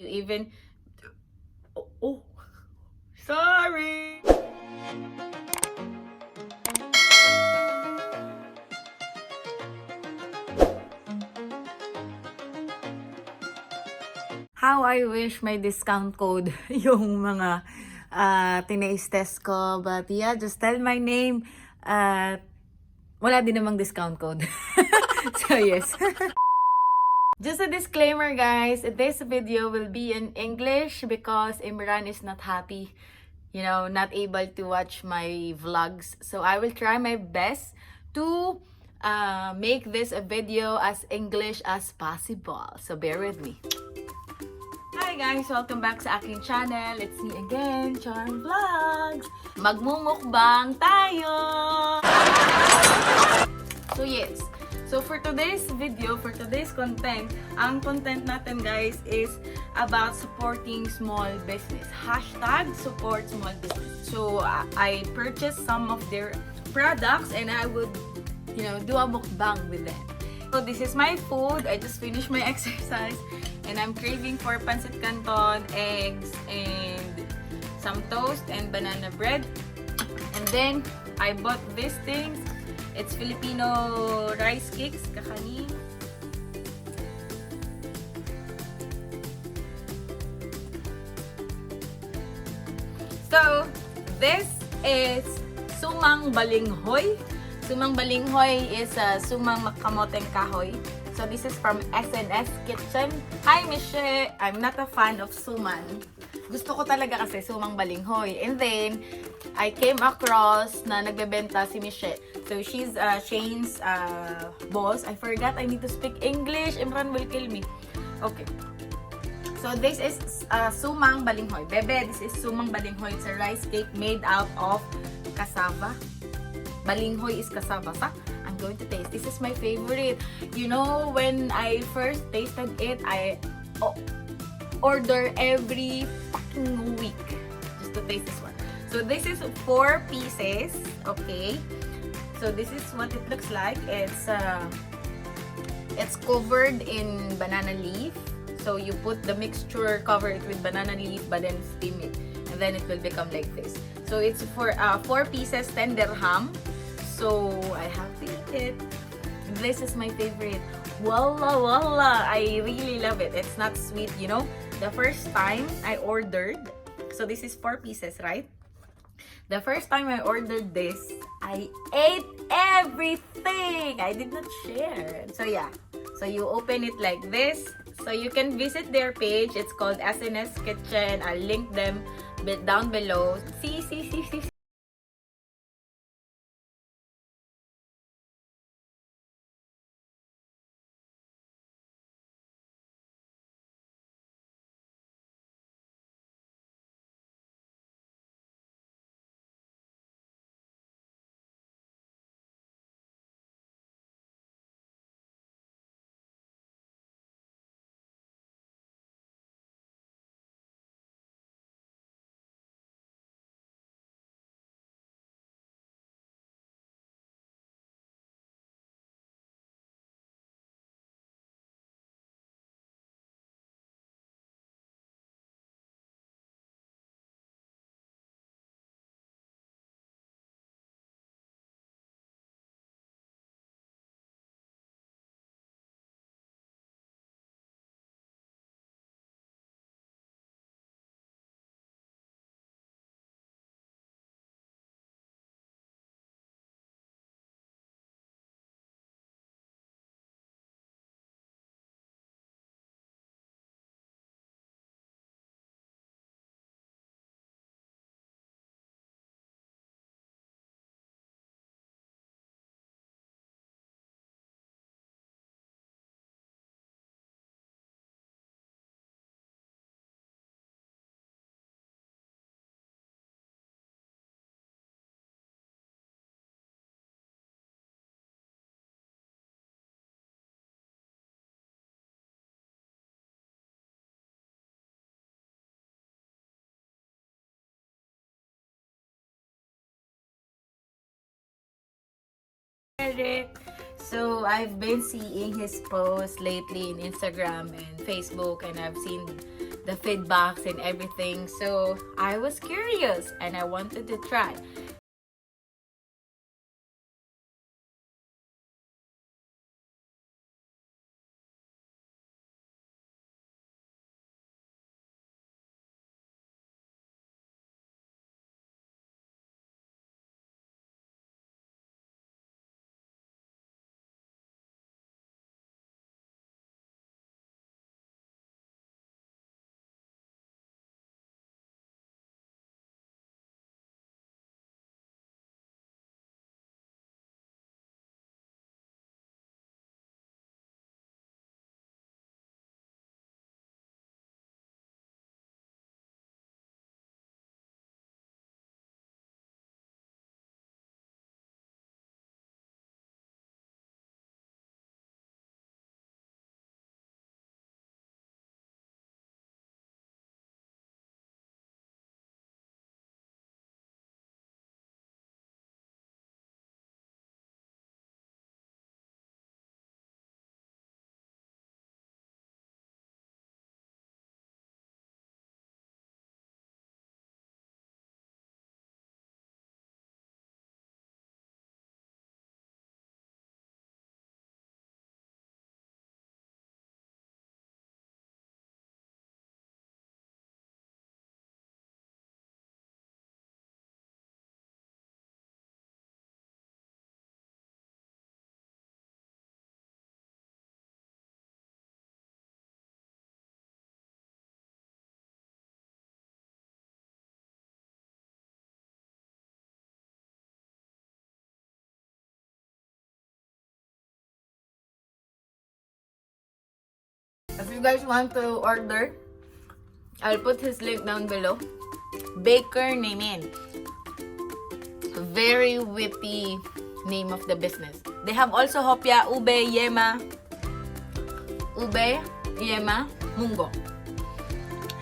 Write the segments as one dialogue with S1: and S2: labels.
S1: You even... Oh, sorry! How I wish may discount code yung mga tinaste ko. But yeah, just tell my name. Wala din namang discount code. So yes. Just a disclaimer guys, this video will be in English because Imran is not happy, you know, not able to watch my vlogs. So I will try my best to make this a video as English as possible. So bear with me. Hi guys! Welcome back sa aking channel. It's me again, Charm Vlogs. Magmumukbang tayo! So yes. So for today's video, for today's content, ang content natin guys is about supporting small business. Hashtag support small business. So I purchased some of their products and I would, you know, do a mukbang with them. So this is my food. I just finished my exercise and I'm craving for pancit canton, eggs, and some toast and banana bread. And then I bought these things. It's Filipino rice cakes, kakani. So, this is sumang balinghoy. Sumang balinghoy is sumang makamoteng kahoy. So, this is from SNX Kitchen. Hi, Miche! I'm not a fan of suman. Gusto ko talaga kasi sumang balinghoy. And then, I came across na nagbebenta si Miche. So, she's Shane's boss. I forgot I need to speak English. Imran will kill me. Okay. So, this is sumang balinghoy. Bebe, this is sumang balinghoy. It's a rice cake made out of cassava. Balinghoy is cassava. Sa? I'm going to taste. This is my favorite. You know, when I first tasted it, I order every fucking week just to taste this one. So this is 4 pieces, okay? So this is what it looks like. It's covered in banana leaf. So you put the mixture, cover it with banana leaf, but then steam it, and then it will become like this. So it's for 4 pieces, 10 dirham. So I have to eat it. This is my favorite. Wallah, wallah, I really love it. It's not sweet, you know. The first time I ordered, so this is 4 pieces, right? The first time I ordered this, I ate everything. I did not share. So yeah. So you open it like this. So you can visit their page. It's called SNS Kitchen. I'll link them down below. See. So I've been seeing his posts lately in Instagram and Facebook, and I've seen the feedbacks and everything. So I was curious and I wanted to try. If you guys want to order, I'll put his link down below. Baker Nemen. Very witty name of the business. They have also hopya, ube, yema, mungo.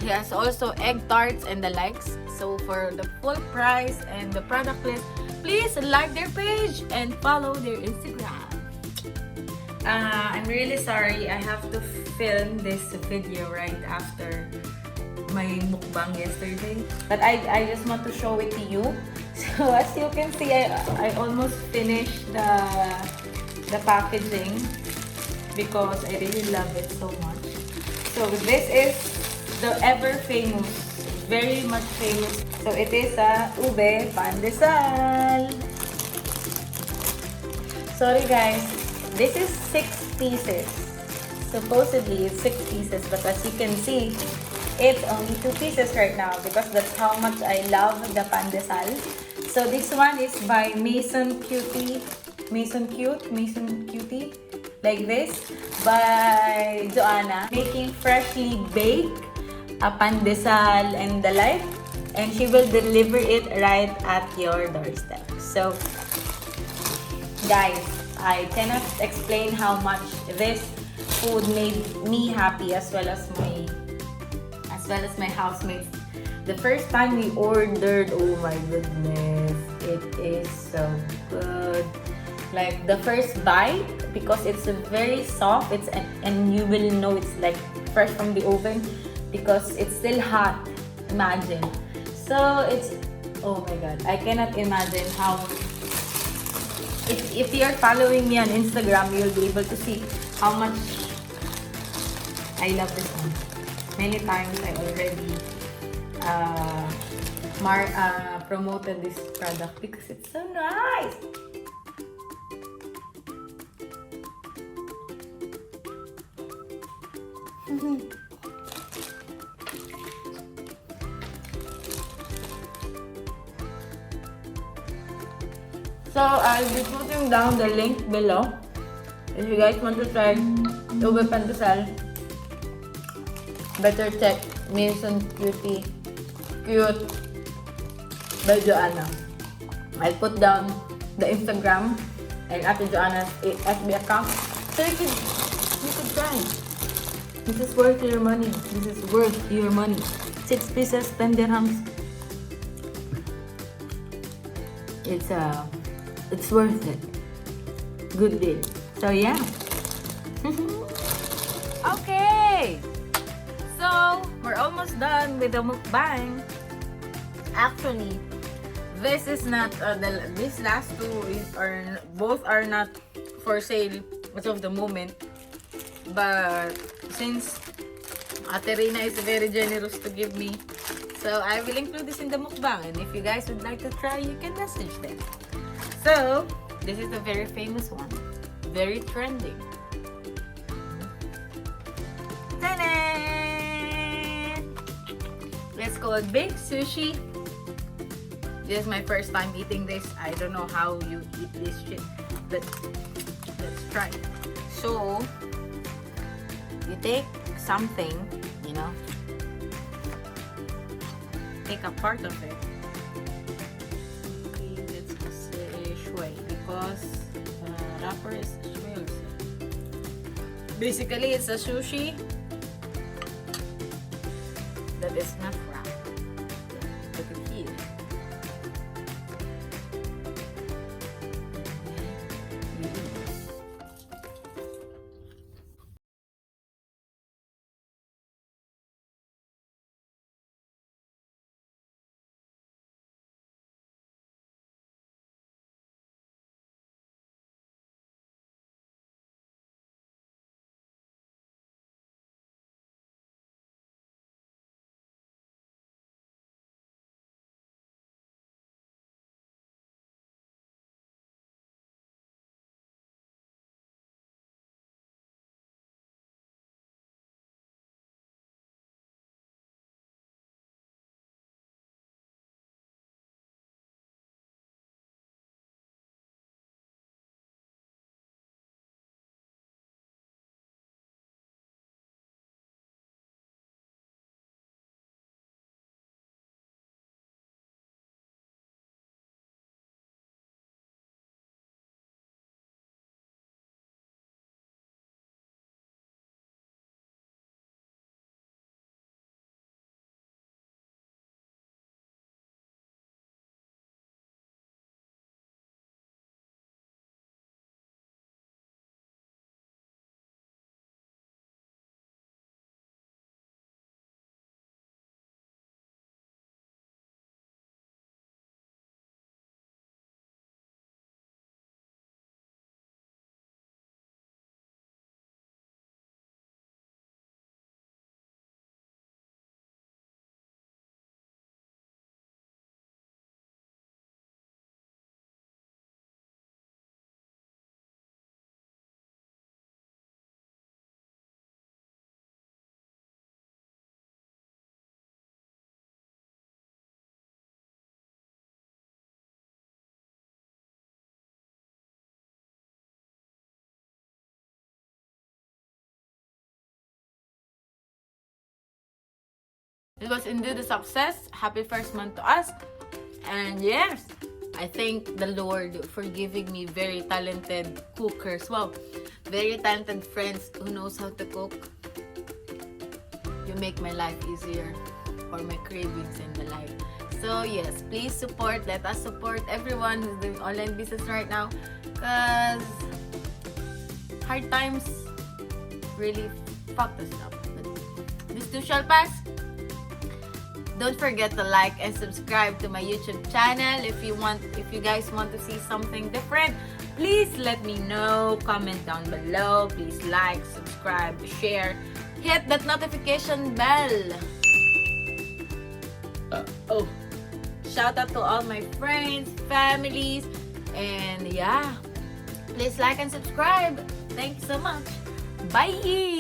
S1: He has also egg tarts and the likes. So for the full price and the product list, please like their page and follow their Instagram. I'm really sorry I have to film this video right after my mukbang yesterday. But I just want to show it to you. So as you can see, I almost finished the packaging because I really love it so much. So this is the ever famous, very much famous. So it is a ube pandesal. Sorry guys, this is 6 pieces. Supposedly it's 6 pieces, but as you can see, it's only 2 pieces right now because that's how much I love the pandesal. So this one is by MAISON Cutie, like this, by JOANA, making freshly baked a pandesal and the like, and she will deliver it right at your doorstep. So guys, I cannot explain how much this food made me happy as well as my housemates. The first time we ordered, oh my goodness, it is so good. Like the first bite, because it's very soft, and you will know it's like fresh from the oven because it's still hot. Imagine. So it's, oh my god, I cannot imagine how. If you're following me on Instagram, you'll be able to see how much I love this one. Many times I already promoted this product because it's so nice. So I'll be putting down the link below if you guys want to try ube pandesal. Better check MAISON Cute by JOANA. I'll put down the Instagram and Ate JOANA's FB account so you could try. This is worth your money. This is worth your money. 6 pieces, 10 dirhams. It's worth it. Good deal. So yeah. Okay. So, we're almost done with the mukbang. Actually, this is not, these last two both are not for sale as of the moment. But, since Ate Rina is very generous to give me, so I will include this in the mukbang. And if you guys would like to try, you can message them. So, this is a very famous one. Very trending. Let's call it big sushi. This is my first time eating this. I don't know how you eat this shit, but let's try. So, you take something, you know, take a part of it. Okay, let's say shui because wrapper is shui also. Basically, it's a sushi that is not wrapped. Look at here. It was indeed a success. Happy first month to us. And yes, I thank the Lord for giving me very talented cookers. Wow, very talented friends who knows how to cook. You make my life easier for my cravings and the like. So yes, please support. Let us support everyone who's doing online business right now. Because hard times really fucked us up. But this too shall pass. Don't forget to like and subscribe to my YouTube channel. If you guys want to see something different, please let me know. Comment down below. Please like, subscribe, share. Hit that notification bell. Shout out to all my friends, families, and yeah. Please like and subscribe. Thank you so much. Bye!